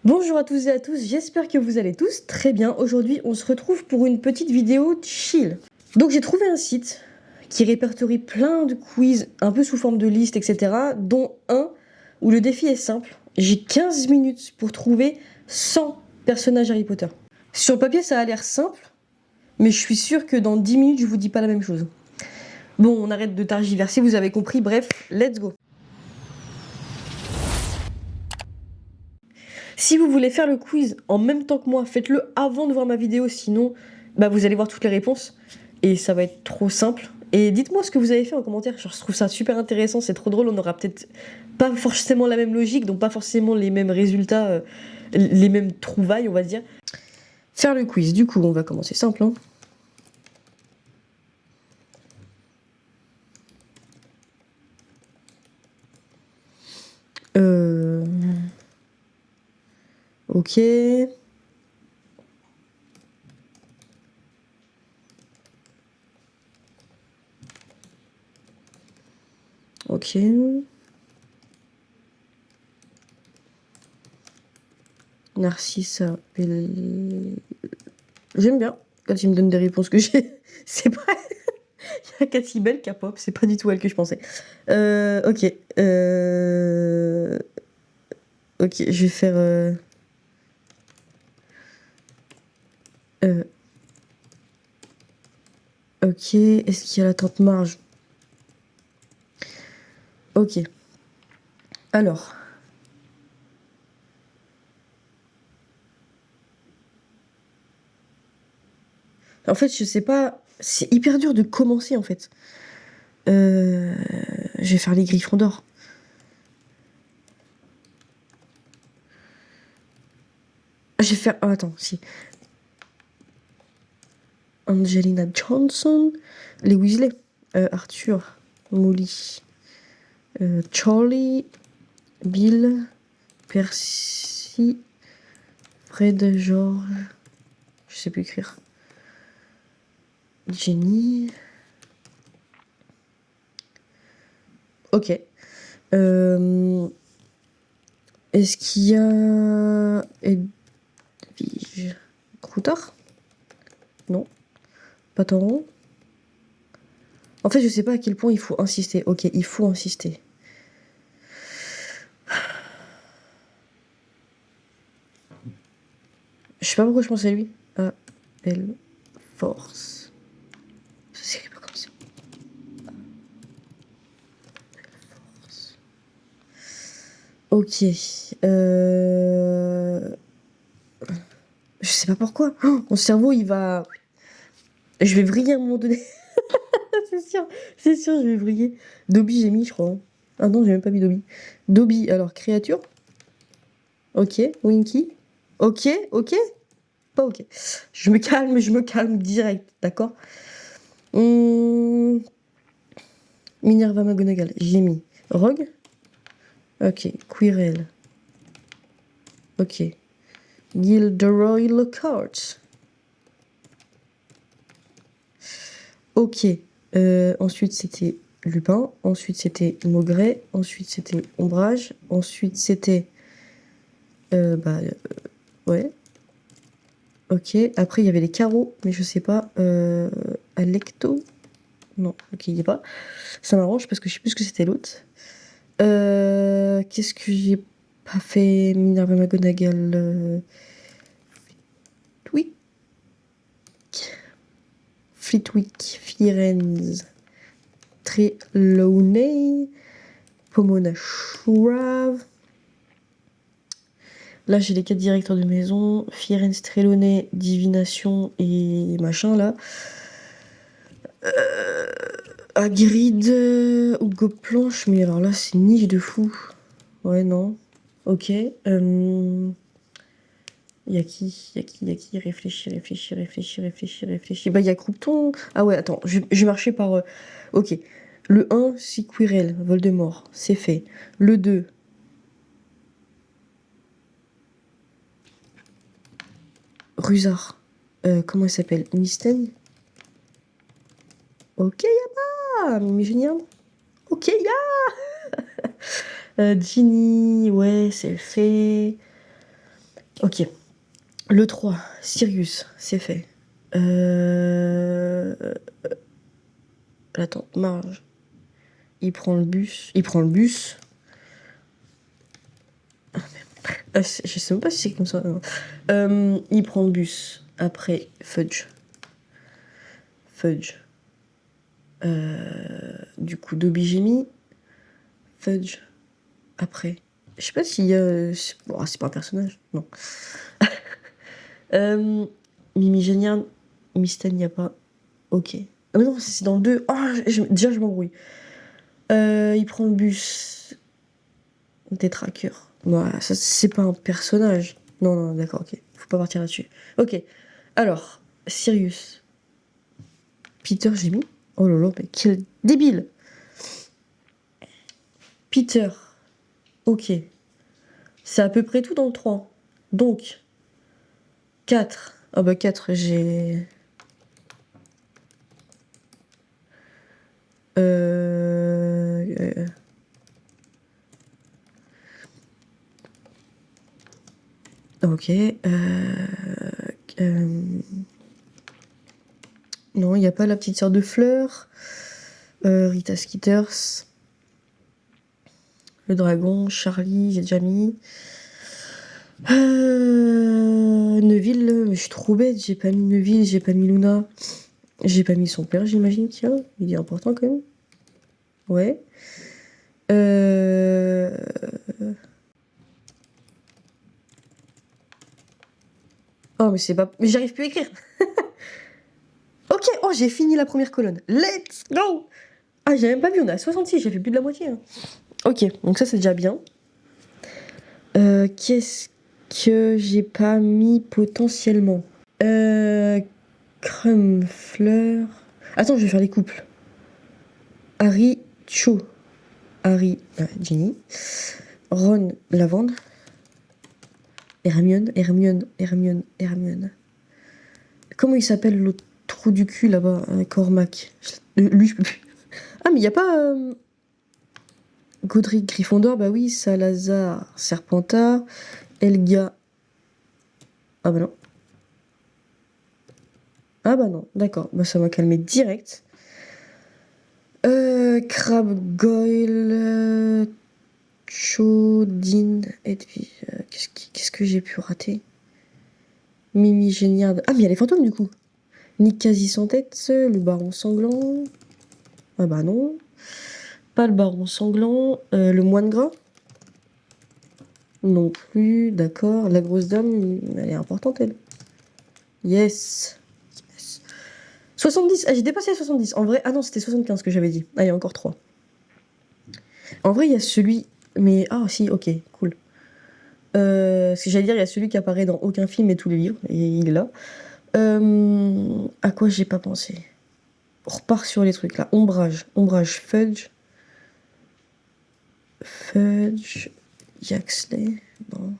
Bonjour à tous et à tous, j'espère que vous allez tous très bien. Aujourd'hui, on se retrouve pour une petite vidéo chill. Donc j'ai trouvé un site qui répertorie plein de quiz un peu sous forme de liste, etc. Dont un où le défi est simple. J'ai 15 minutes pour trouver 100 personnages Harry Potter. Sur le papier, ça a l'air simple, mais je suis sûre que dans 10 minutes, je vous dis pas la même chose. Bon, on arrête de tergiverser, vous avez compris, bref, let's go. Si vous voulez faire le quiz en même temps que moi, faites-le avant de voir ma vidéo, sinon vous allez voir toutes les réponses et ça va être trop simple. Et dites-moi ce que vous avez fait en commentaire, je trouve ça super intéressant, c'est trop drôle, on aura peut-être pas forcément la même logique, donc pas forcément les mêmes résultats, les mêmes trouvailles, on va dire. Faire le quiz, du coup, on va commencer simple. Hein. Ok. Ok. Narcissa. J'aime bien quand il me donne des réponses que j'ai. C'est pas. Il y a Cathy Bell qui a pop, c'est pas du tout elle que je pensais. Ok. Ok, je vais faire. Ok, est-ce qu'il y a la tante Marge? Ok. Alors. En fait, je sais pas. C'est hyper dur de commencer en fait. Je vais faire les Griffons d'or. Je vais faire. Oh, attends, si. Angelina Johnson. Les Weasley. Arthur. Molly. Charlie. Bill. Percy. Fred. George. Je sais plus écrire. Jenny. Ok. Est-ce qu'il y a Edwige Croutard? Non. Patron? En fait, je sais pas à quel point il faut insister. Ok, il faut insister. Je sais pas pourquoi je pensais à lui. A. L. Force. Ça s'écrit pas comme ça. Force. Ok. Je sais pas pourquoi. Oh, mon cerveau, il va. Je vais vriller à un moment donné. C'est sûr, je vais vriller. Dobby, j'ai mis, je crois. Hein. Ah non, j'ai même pas mis Dobby. Dobby, alors, créature. Ok. Winky. Ok, ok. Pas ok. Je me calme direct, d'accord. Minerva McGonagall, j'ai mis. Rogue. Ok. Quirrell. Ok. Gilderoy Lockhart. Ok. Ensuite, c'était Lupin. Ensuite, c'était Maugret. Ensuite, c'était Ombrage. Ensuite, c'était... ouais. Ok. Après, il y avait les carreaux, mais je sais pas. Alecto. Non, ok, il n'y a pas. Ça m'arrange parce que je sais plus ce que c'était l'autre. Qu'est-ce que j'ai pas fait? Minerva McGonagall. Flitwick. Flitwick. Firenze. Trelawney. Pomona Shroud. Là, j'ai les 4 directeurs de maison. Firenze, Trelawney, Divination et machin, là. Hagrid, Hugo Planche, mais alors là, c'est niche de fou. Ouais, non. Ok. Y a qui? Réfléchis. Bah, y a Croupton. Ah ouais, attends, je vais marcher par... Ok. Le 1, c'est Quirrell, Voldemort. C'est fait. Le 2... Rusard. Comment il s'appelle? Misten? Ok, y'a pas Mimi Génial. Ok, y'a Ginny, ouais, c'est fait. Ok. Le 3, Sirius, c'est fait. Attends, Marge. Il prend le bus. Il prend le bus. Ah, je sais même pas si c'est comme ça. Il prend le bus. Après, Fudge. Fudge. Du coup, Dobby, j'ai mis. Fudge. Après. Je sais pas s'il y a... Bon, c'est pas un personnage. Non. Mimi Géniard. Mystère, il n'y a pas. Ok. Ah mais non, c'est dans le 2. Oh, déjà, je m'embrouille. Il prend le bus. Des trackers. Voilà, ça, c'est pas un personnage. Non, non, d'accord, ok. Faut pas partir là-dessus. Ok. Alors, Sirius. Peter, j'ai mis. Oh là là, mais quel débile. Peter. Ok. C'est à peu près tout dans le 3. Donc, 4. Ah bah 4, j'ai... Ok. Non, il n'y a pas la petite sœur de Fleur. Rita Skeeters. Le dragon. Charlie, j'ai déjà mis. Neville, je suis trop bête. J'ai pas mis Neville, j'ai pas mis Luna. J'ai pas mis son père, j'imagine, tiens. Il est important quand même. Ouais. Oh, mais c'est pas... Mais j'arrive plus à écrire. Ok, oh, j'ai fini la première colonne. Let's go. Ah, j'ai même pas vu, on est à 66, j'ai fait plus de la moitié. Hein. Ok, donc ça, c'est déjà bien. Qu'est-ce que j'ai pas mis potentiellement Crumb, Fleur... Attends, je vais faire les couples. Harry, Cho. Harry, Ginny. Ron, Lavande. Hermione. Comment il s'appelle l'autre trou du cul là-bas Cormac. Lui, je peux plus. Ah, mais il n'y a pas Godric Gryffondor, bah oui, Salazar Serpentard, Elga. Ah bah non. Ah bah non, d'accord. Bah ça m'a calmé direct. Crabbe, Goyle, Chodine, Edwige. Qu'est-ce que j'ai pu rater Mimi Géniard. Ah, mais il y a les fantômes du coup. Nick quasi sans tête, le baron sanglant. Ah bah non. Pas le baron sanglant. Le moine gras. Non plus, d'accord. La grosse dame, elle est importante, elle. Yes. 70, ah, j'ai dépassé les 70. En vrai, ah non, c'était 75 que j'avais dit. Ah, il y a encore 3. En vrai, il y a celui... Mais, ah si, ok, cool. Ce que j'allais dire, il y a celui qui apparaît dans aucun film et tous les livres. Et il est là. À quoi j'ai pas pensé On repart sur les trucs, là. Ombrage. Ombrage, Fudge. Fudge... Yaxley. Non.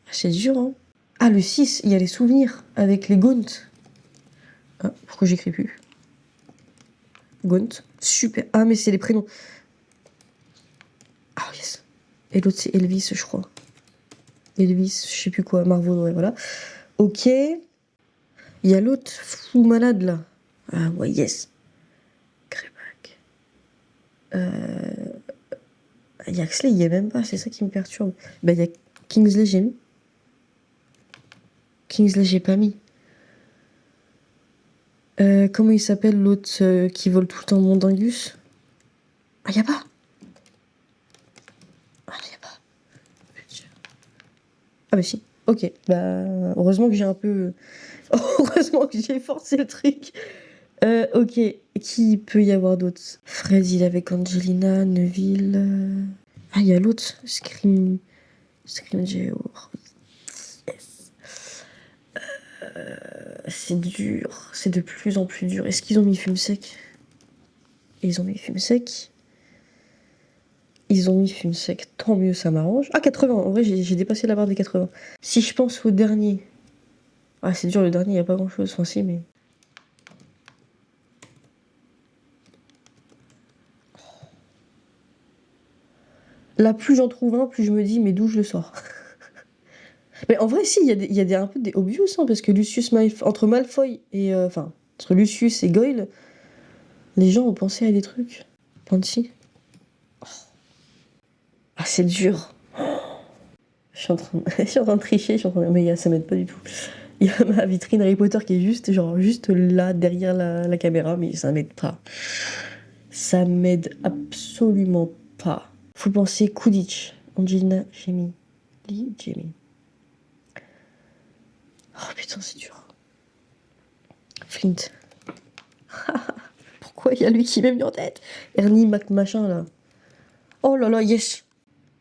Ah, c'est dur, hein. Ah, le 6, il y a les souvenirs avec les Gaunt. Ah, pourquoi j'écris plus Gaunt. Super. Ah, mais c'est les prénoms. Ah, yes. Et l'autre, c'est Elvis, je crois. Elvis, je sais plus quoi. Marvel, ouais, voilà. Ok. Il y a l'autre fou malade, là. Ah, ouais, yes. Greyback. Yaxley, il y a même pas. C'est ça qui me perturbe. Bah, il y a Kingsley, j'ai mis. Kingsley, j'ai pas mis. Comment il s'appelle l'autre qui vole tout le temps Mondingus Ah, y a pas Ah, y a pas. Ah, bah si. Ok. Bah, heureusement que j'ai un peu... heureusement que j'ai forcé le truc. Ok. Qui peut y avoir d'autres Fred, il est avec Angelina, Neville... Ah, il y a l'autre. Scream Geo. Yes. C'est dur. C'est de plus en plus dur. Est-ce qu'ils ont mis fume sec Ils ont mis fume sec. Ils ont mis fume sec. Tant mieux, ça m'arrange. Ah, 80. En vrai, j'ai dépassé la barre des 80. Si je pense au dernier... Ah, c'est dur, le dernier, il n'y a pas grand-chose. Enfin, si, mais... Là, plus j'en trouve un, plus je me dis, mais d'où je le sors Mais en vrai, si, il y a un peu des obvious, hein, parce que entre Malfoy et... Enfin, entre Lucius et Goyle, les gens ont pensé à des trucs. Fancy. Ah, c'est dur. Je suis en train de tricher, mais ça m'aide pas du tout. Il y a ma vitrine Harry Potter qui est juste là, derrière la caméra, mais ça m'aide pas. Ça m'aide absolument pas. Faut penser Quidditch. Angelina Jamie. Jamie. Oh putain, c'est dur. Flint. Pourquoi il y a lui qui m'est mis en tête? Ernie machin là. Oh là là, yes.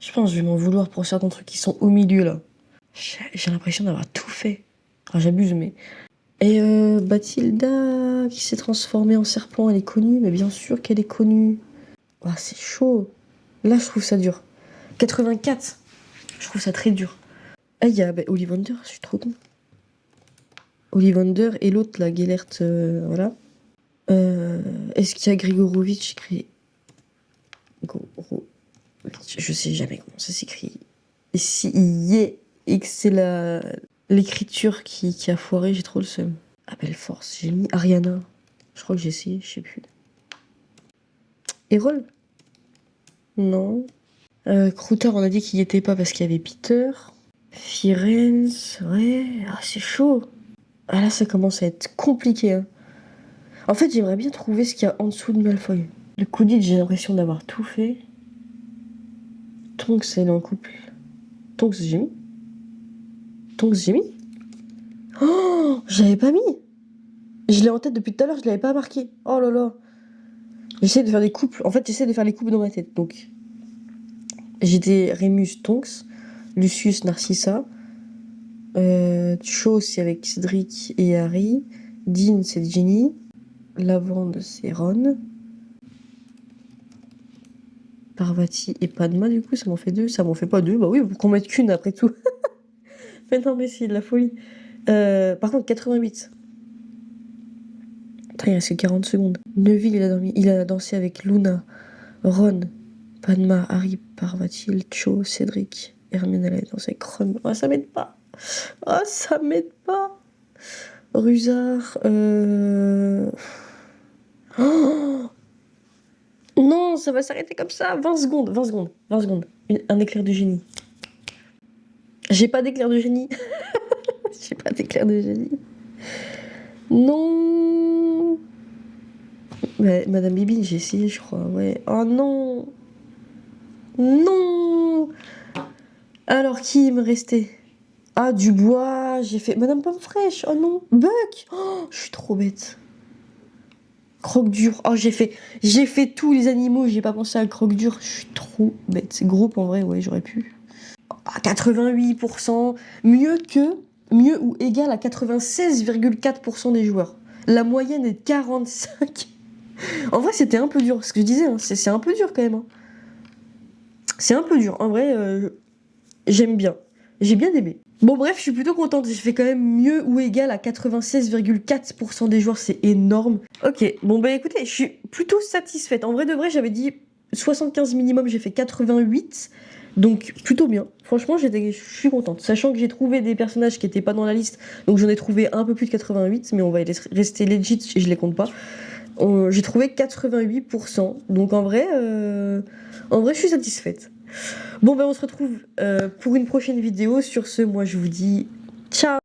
Je pense que je vais m'en vouloir pour certains trucs qui sont au milieu là. J'ai l'impression d'avoir tout fait. Enfin, j'abuse, mais... Et Bathilda, qui s'est transformée en serpent, elle est connue, mais bien sûr qu'elle est connue. Ah, c'est chaud. Là, je trouve ça dur. 84, je trouve ça très dur. Ah, il y a Ollivander, je suis trop con. Ollivander et l'autre, la Gellert, voilà. Est-ce qu'il y a Grigorovitch je sais jamais comment ça s'écrit. Et si y est, et que c'est l'écriture qui a foiré, j'ai trop le seum. Ah, belle force, j'ai mis Ariana. Je crois que j'ai essayé, je sais plus. Errol? Non. Crouter, on a dit qu'il y était pas parce qu'il y avait Peter. Firenze, ouais. Ah, c'est chaud. Ah là, ça commence à être compliqué. Hein. En fait, j'aimerais bien trouver ce qu'il y a en dessous de Malfoy. Le Quidditch, j'ai l'impression d'avoir tout fait. Tonks, elle est en couple. Tonks, j'ai mis. Tonks, j'ai mis. Oh, j'avais pas mis. Je l'ai en tête depuis tout à l'heure, je l'avais pas marqué. Oh là là. J'essaie de faire des couples. En fait, j'essaie de faire les couples dans ma tête. Donc, j'étais Remus, Tonks. Lucius, Narcissa. Cho, c'est avec Cédric et Harry. Dean, c'est Ginny. Lavande, c'est Ron. Parvati et Padma, du coup, ça m'en fait 2. Ça m'en fait pas 2. Bah oui, pour qu'on mette qu'une après tout. Mais non, mais c'est de la folie. Par contre, 88. Attends, il reste que 40 secondes. Neville, il a dansé avec Luna, Ron, Padma, Harry, Parvati, Cho, Cédric, Hermione, elle a dansé avec Ron. Oh, ça m'aide pas. Oh, ça m'aide pas. Rusard, Oh non, ça va s'arrêter comme ça. 20 secondes, 20 secondes, 20 secondes. Un éclair de génie. J'ai pas d'éclair de génie. J'ai pas d'éclair de génie. Non. Mais Madame Bibi, j'ai essayé, je crois. Ouais. Oh non. Non. Alors, qui me restait? Ah, Dubois. J'ai fait Madame Pomme Fraîche. Oh non. Buck. Oh, je suis trop bête. Croque-dur. Oh, j'ai fait tous les animaux. J'ai pas pensé à croque-dur. Je suis trop bête. C'est groupe en vrai. Ouais, j'aurais pu. Ah, 88%. Mieux ou égal à 96,4% des joueurs. La moyenne est de 45. En vrai, c'était un peu dur. Ce que je disais, hein, c'est un peu dur quand même. Hein. C'est un peu dur. En vrai, j'aime bien. J'ai bien aimé. Bon, bref, je suis plutôt contente. J'ai fait quand même mieux ou égal à 96,4% des joueurs. C'est énorme. Ok, bon, bah écoutez, je suis plutôt satisfaite. En vrai de vrai, j'avais dit 75 minimum. J'ai fait 88. Donc, plutôt bien. Franchement, je suis contente. Sachant que j'ai trouvé des personnages qui n'étaient pas dans la liste. Donc, j'en ai trouvé un peu plus de 88. Mais on va rester legit. Je les compte pas. J'ai trouvé 88%. Donc, en vrai, je suis satisfaite. Bon, ben on se retrouve pour une prochaine vidéo. Sur ce, moi, je vous dis ciao!